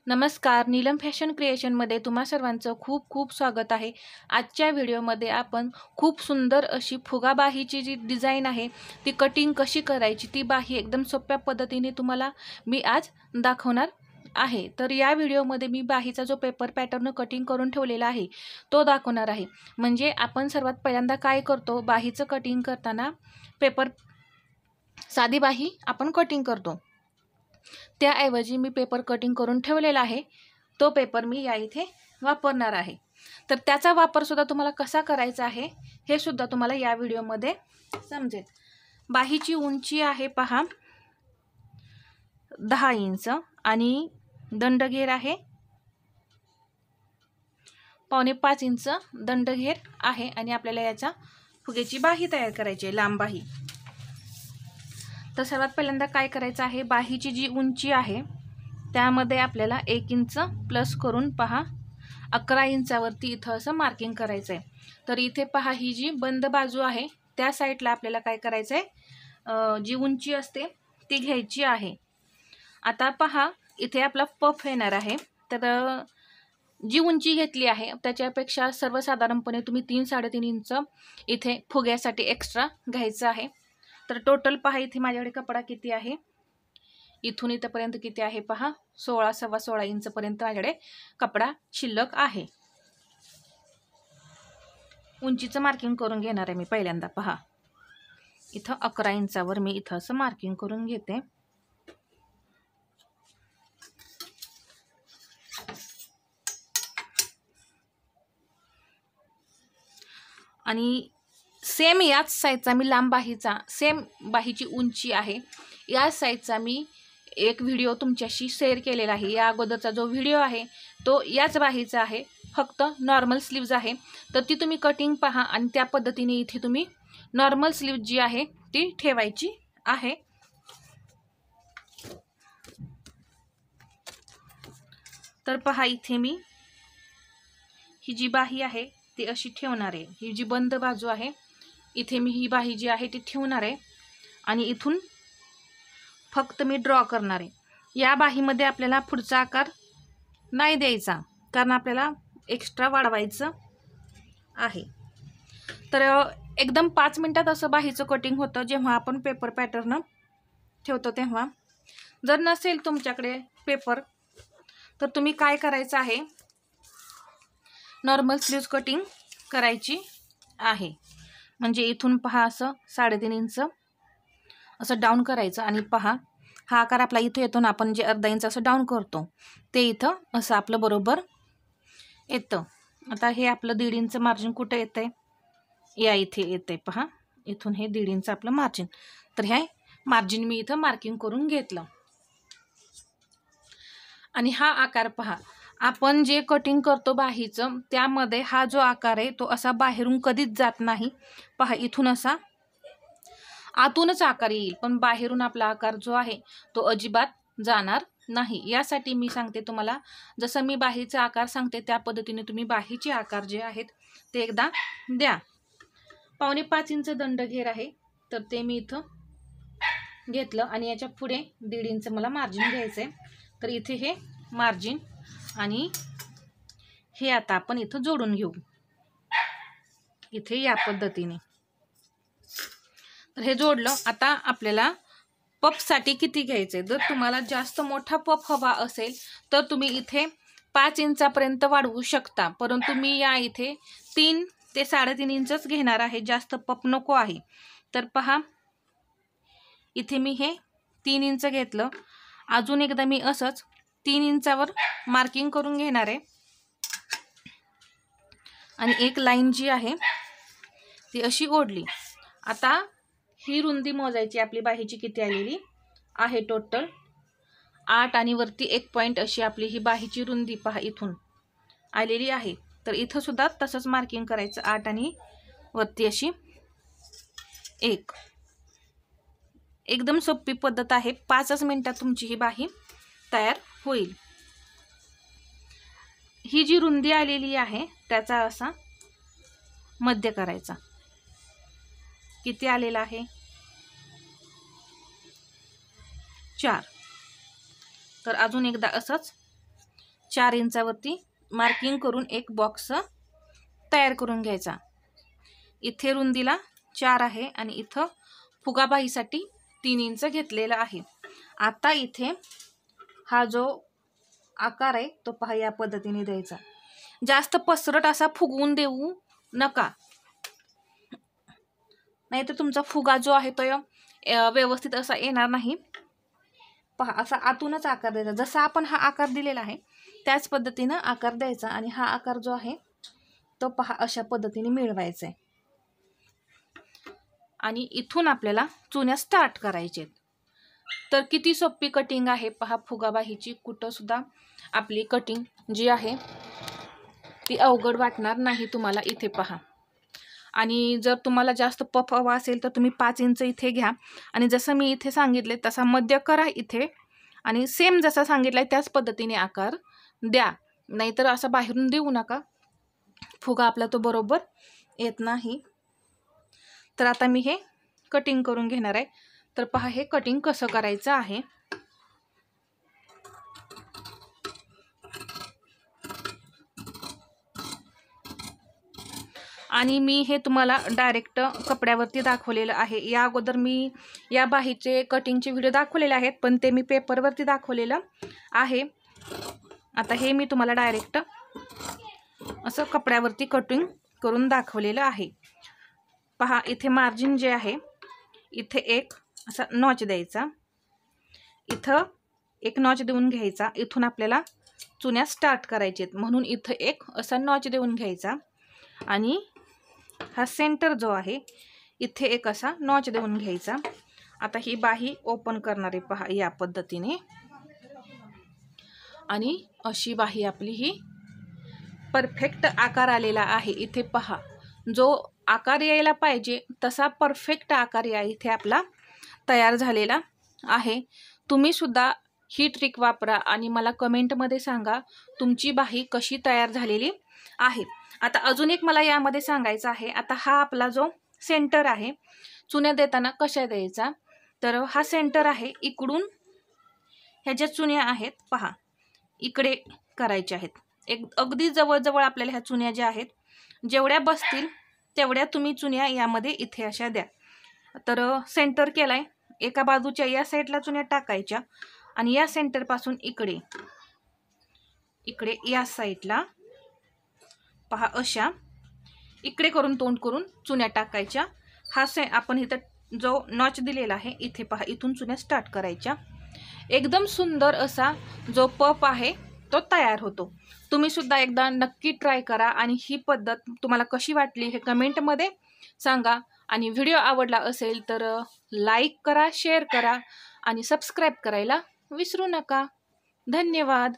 नमस्कार, नीलम फॅशन क्रिएशनमध्ये तुम्हा सर्वांचं खूप खूप स्वागत आहे। आजच्या व्हिडिओमध्ये आपण खूप सुंदर अशी फुगा बाहीची जी डिझाइन आहे ती कटिंग कशी करायची, ती बाही एकदम सोप्या पद्धतीने तुम्हाला मी आज दाखवणार आहे। तर या व्हिडिओमध्ये मी बाहीचा जो पेपर पॅटर्न कटिंग करून ठेवलेला आहे तो दाखवणार आहे। म्हणजे आपण सर्वात पहिल्यांदा काय करतो, बाहीचं कटिंग करताना पेपर साधी बाही आपण कटिंग करतो, त्याऐवजी मी पेपर कटिंग करून ठेवलेला आहे, तो पेपर मी या इथे वापरणार आहे। तर त्याचा वापर सुद्धा तुम्हाला कसा करायचा आहे हे सुद्धा तुम्हाला या व्हिडिओमध्ये समजेल। बाहीची उंची आहे पहा 10 इंच आणि दंडघेर आहे 5.25 इंच दंडघेर आहे आणि आपल्याला याचा फुग्याची बाही तयार करायची आहे, लांब बाही। तर सर्वात पहिल्यांदा काय करायचं आहे, बाहीची जी उंची आहे त्यामध्ये आपल्याला 1 इंच प्लस करून पहा 11 इंचावरती इथं असं मार्किंग करायचं आहे। तर इथे पहा ही जी बंद बाजू आहे त्या साईडला आपल्याला काय करायचं आहे, जी उंची असते ती घ्यायची आहे। आता पहा इथे आपला पफ येणार आहे, तर जी उंची घेतली आहे त्याच्यापेक्षा सर्वसाधारणपणे तुम्ही 3-3.5 इंच इथे फुग्यासाठी एक्स्ट्रा घ्यायचं आहे। तर टोटल पहा इथे माझ्याकडे कपडा किती आहे, इथून इथपर्यंत किती आहे पहा 16-16.25 इंच पर्यंत माझ्याकडे कपडा शिल्लक आहे। उंचीचं मार्किंग करून घेणार आहे मी पहिल्यांदा। पहा इथं 11 इंचावर मी इथं असं मार्किंग करून घेते आणि सेम याच साईजचा मी लांब बाहीचा, सेम बाहीची उंची आहे या साईजचा मी एक व्हिडिओ तुमच्याशी शेअर केलेला आहे। या अगोदरचा जो व्हिडिओ आहे तो याच बाहीचा आहे, फक्त नॉर्मल स्लीव्ज आहे। तर ती तुम्ही कटिंग पहा आणि त्या पद्धतीने इथे तुम्ही नॉर्मल स्लीव्ज जी आहे ती ठेवायची आहे। तर पहा इथे मी ही जी बाही आहे ती अशी ठेवणार आहे, ही जी बंद बाजू आहे इथे मी ही बाही जी आहे ती ठेवणार आहे आणि इथून फक्त मी ड्रॉ करणार आहे। या बाहीमध्ये आपल्याला पुढचा आकार नाही द्यायचा, कारण आपल्याला एक्स्ट्रा वाढवायचं आहे। तर एकदम 5 मिनिटात असं बाहीचं कटिंग होतं जेव्हा आपण पेपर पॅटर्न ठेवतो तेव्हा। जर नसेल तुमच्याकडे पेपर तर तुम्ही काय करायचं आहे, नॉर्मल स्लीव्ज कटिंग करायची आहे। म्हणजे इथून पहा असं 3.5 इंच असं डाऊन करायचं आणि पहा हा आकार आपला इथे येतो ना, आपण जे अर्धा इंच असं डाऊन करतो ते इथं असं आपलं बरोबर येतं। आता हे आपलं 1.5 इंच मार्जिन कुठं येतंय, या इथे येतंय पहा, इथून हे 1.5 इंच आपलं मार्जिन। तर हे मार्जिन मी इथं मार्किंग करून घेतलं आणि हा आकार पहा, आपण जे कटिंग करतो बाहीचं त्यामध्ये हा जो आकार आहे तो असा बाहेरून कधीच जात नाही। पहा इथून असा आतूनच आकार येईल, पण बाहेरून आपला आकार जो आहे तो अजिबात जाणार नाही। यासाठी मी सांगते तुम्हाला, जसं मी बाहीचा आकार सांगते त्या पद्धतीने तुम्ही बाहीचे आकार जे आहेत ते एकदा द्या। 5.25 इंच दंडघेर आहे, तर ते मी इथं घेतलं आणि याच्या पुढे 1.5 इंच मला मार्जिन घ्यायचं आहे। तर इथे हे मार्जिन आणि हे आता आपण इथं जोडून घेऊ इथे या पद्धतीने। तर हे जोडलं। आता आपल्याला पफसाठी किती घ्यायचे, जर तुम्हाला जास्त मोठा पफ हवा असेल तर तुम्ही इथे 5 इंचापर्यंत वाढवू शकता, परंतु मी या इथे 3 ते 3.5 इंचच घेणार आहे, जास्त पफ नको आहे। तर पहा इथे मी हे 3 इंच घेतलं, अजून एकदा मी असंच 3 इंचावर मार्किंग करून घेणार आहे आणि एक लाईन जी आहे ती अशी ओढली। आता ही रुंदी मोजायची, आपली बाहीची किती आलेली आहे, टोटल 8 आणि वरती 1 पॉईंट अशी आपली ही बाहीची रुंदी पहा इथून आलेली आहे। तर इथं सुद्धा तसंच मार्किंग करायचं, 8 आणि वरती अशी 1। एकदम सोपी पद्धत आहे, 5च मिनिटात तुमची ही बाही तयार होईल। ही जी रुंदी आलेली आहे त्याचा असा मध्य करायचा, किती आलेला आहे 4। तर अजून एकदा असंच 4 इंचावरती मार्किंग करून एक बॉक्स तयार करून घ्यायचा। इथे रुंदीला 4 आहे आणि इथं फुगाबाहीसाठी 3 इंच घेतलेला आहे। आता इथे हा जो आकार आहे तो पहा या पद्धतीने द्यायचा। जास्त पसरट असा फुगवून देऊ नका, नाहीतर तुमचा फुगा जो आहे तो व्यवस्थित असा येणार नाही। पहा असा आतूनच आकार द्यायचा, जसा आपण हा आकार दिलेला आहे त्याच पद्धतीनं आकार द्यायचा आणि हा आकार जो आहे तो पहा अशा पद्धतीने मिळवायचा आहे। आणि इथून आपल्याला चुन्या स्टार्ट करायचे। तर किती सोपी कटिंग आहे पहा फुगाबाहीची, कुठं सुद्धा आपली कटिंग जी आहे ती अवघड वाटणार नाही तुम्हाला। इथे पहा, आणि जर तुम्हाला जास्त पफ हवा असेल तर तुम्ही 5 इंच इथे घ्या आणि जसं मी इथे सांगितले तसा मध्य करा इथे आणि सेम जसा सांगितलाय त्याच पद्धतीने आकार द्या, नाहीतर असा बाहेरून देऊ नका, फुगा आपला तो बरोबर येत नाही। तर आता मी हे कटिंग करून घेणार आहे। तर पहा हे कटिंग कसं करायचं आहे। आणि मी हे तुम्हाला डायरेक्ट कपड्यावरती दाखवलेलं आहे। या अगोदर मी या बाहीचे कटिंगचे व्हिडिओ दाखवलेले आहेत, पण ते मी पेपरवरती दाखवलेलं आहे। आता हे मी तुम्हाला डायरेक्ट असं कपड्यावरती कटिंग करून दाखवलेलं आहे। पहा इथे मार्जिन जे आहे इथे एक असा नॉच द्यायचा, इथं एक नॉच देऊन घ्यायचा, इथून आपल्याला चुन्या स्टार्ट करायचेत म्हणून इथं एक असा नॉच देऊन घ्यायचा आणि हा सेंटर जो आहे इथे एक असा नॉच देऊन घ्यायचा। आता ही बाही ओपन करणार आहे पहा या पद्धतीने, आणि अशी बाही आपली ही परफेक्ट आकार आलेला आहे। इथे पहा जो आकार यायला पाहिजे तसा परफेक्ट आकार या इथे आपला तयार झालेला आहे। तुम्ही सुद्धा ही ट्रिक वापरा आणि मला कमेंटमध्ये सांगा तुमची बाही कशी तयार झालेली आहे। आता अजून एक मला यामध्ये सांगायचं आहे, आता हा आपला जो सेंटर आहे चुन्या देताना कशा द्यायचा, तर हा सेंटर आहे इकडून ह्या ज्या चुन्या आहेत पहा इकडे करायच्या आहेत। एक अगदी जवळजवळ आपल्याला ह्या चुन्या ज्या आहेत जेवढ्या बसतील तेवढ्या तुम्ही चुन्या यामध्ये इथे अशा द्या। तर सेंटर केलाय, एका बाजूच्या या साईडला चुन्या टाकायच्या आणि या सेंटर पासून इकडे इकडे या साईडला पहा अशा इकडे करून तोंड करून चुन्या टाकायच्या। हा आपण इथं जो नॉच दिलेला आहे इथे पहा इथून चुन्या स्टार्ट करायच्या। एकदम सुंदर असा जो पफ आहे तो तयार होतो। तुम्ही सुद्धा एकदा नक्की ट्राय करा आणि ही पद्धत तुम्हाला कशी वाटली हे कमेंटमध्ये सांगा। आणि व्हिडिओ आवडला असेल तर लाईक करा, शेअर करा आणि सबस्क्राईब करायला विसरू नका। धन्यवाद।